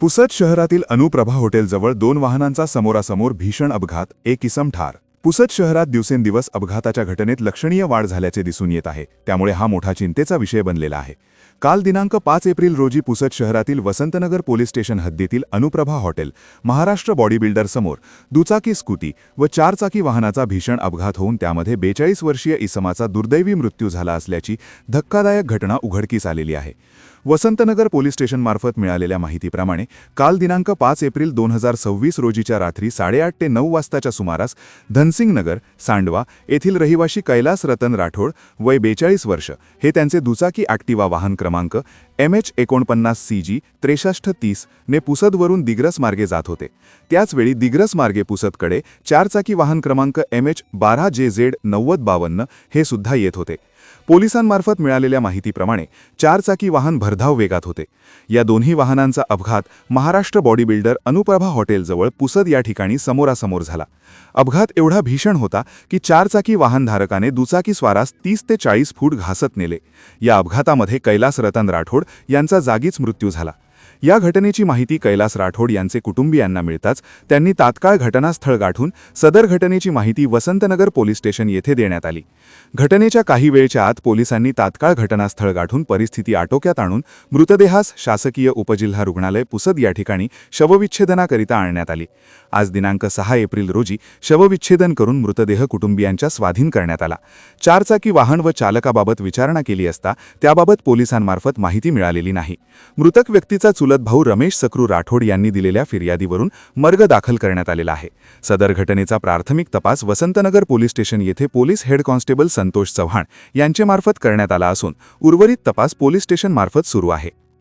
पुसद शहरातील अनुप्रभा हॉटेलजवळ 2 वाहनांचा समोरासमोर भीषण अपघात, एक इसम ठार. पुसद शहरात दिवसेंदिवस अपघाताच्या घटनेत लक्षणीय वाढ झाल्याचे दिसून येत आहे. त्यामुळे हा मोठा चिंतेचा विषय बनलेला आहे. काल दिनांक 5 एप्रिल रोजी पुसद शहरातील वसंतनगर पोलीस स्टेशन हद्दीतील Anuprabha hotel, Maharashtra body builder समोर दुचाकी स्कूटी व 4 चाकी वाहनाचा भीषण अपघात होऊन त्यामध्ये 42 वर्षीय इसमाचा दुर्दैवी मृत्यू झाला असल्याची धक्कादायक घटना उघडकीस आलेली आहे. वसंतनगर पोलीस स्टेशनमार्फत मिळालेल्या माहितीप्रमाणे काल दिनांक 5 एप्रिल 2026 रोजीच्या रात्री 8:30 ते 9 वाजताच्या सुमारास धनसिंग नगर, सांडवा येथील रहिवाशी कैलास रतन राठोड, वय 42 वर्ष, हे त्यांचे दुचाकी ॲक्टिवा वाहन क्रमांक MH49CG 6330 ने पुसदवरून दिग्रस मार्गे जात होते. त्याचवेळी दिग्रस मार्गे पुसदकडे 4 चाकी वाहन क्रमांक MH12JZ 9052 हे सुद्धा येत होते. पोलिसांमार्फत मिळालेल्या माहितीप्रमाणे 4 चाकी वाहन भरधाव वेगात होते. या दोन्ही वाहनांचा अपघात महाराष्ट्र बॉडी बिल्डर अनुप्रभा हॉटेलजवळ पुसद या ठिकाणी समोरासमोर झाला. अपघात एवढा भीषण होता की 4 चाकी वाहनधारकाने दुचाकी स्वारास 30 ते 40 फूट घासत नेले. या अपघातामध्ये कैलास रतन राठोड यांचा जागीच मृत्यू झाला. या घटनेची माहिती कैलास राठोड यांचे कुटुंबियांना मिळताच त्यांनी तात्काळ घटनास्थळ गाठून सदर घटनेची माहिती वसंतनगर पोलीस स्टेशन येथे देण्यात आली. घटनेच्या काही वेळच्या आत पोलिसांनी तात्काळ घटनास्थळ गाठून परिस्थिती आटोक्यात आणून मृतदेहास शासकीय उपजिल्हा रुग्णालय पुसद या ठिकाणी शवविच्छेदनाकरिता आणण्यात आली. आज दिनांक 6 एप्रिल रोजी शवविच्छेदन करून मृतदेह कुटुंबियांच्या स्वाधीन करण्यात आला. 4 चाकी वाहन व चालकाबाबत विचारणा केली असता त्याबाबत पोलिसांमार्फत माहिती मिळालेली नाही. मृतक व्यक्तीचा चुलत भाऊ रमेश सक्रू राठोड यांनी दिलेल्या फिर्यादीवरून मर्ग दाखल करण्यात आलेला आहे. सदर घटनेचा प्राथमिक तपास वसंतनगर पोलीस स्टेशन येथे police head constable Santosh Chavan यांच्यामार्फत करण्यात आला असून उर्वरित तपास पोलीस स्टेशन मार्फत सुरू आहे.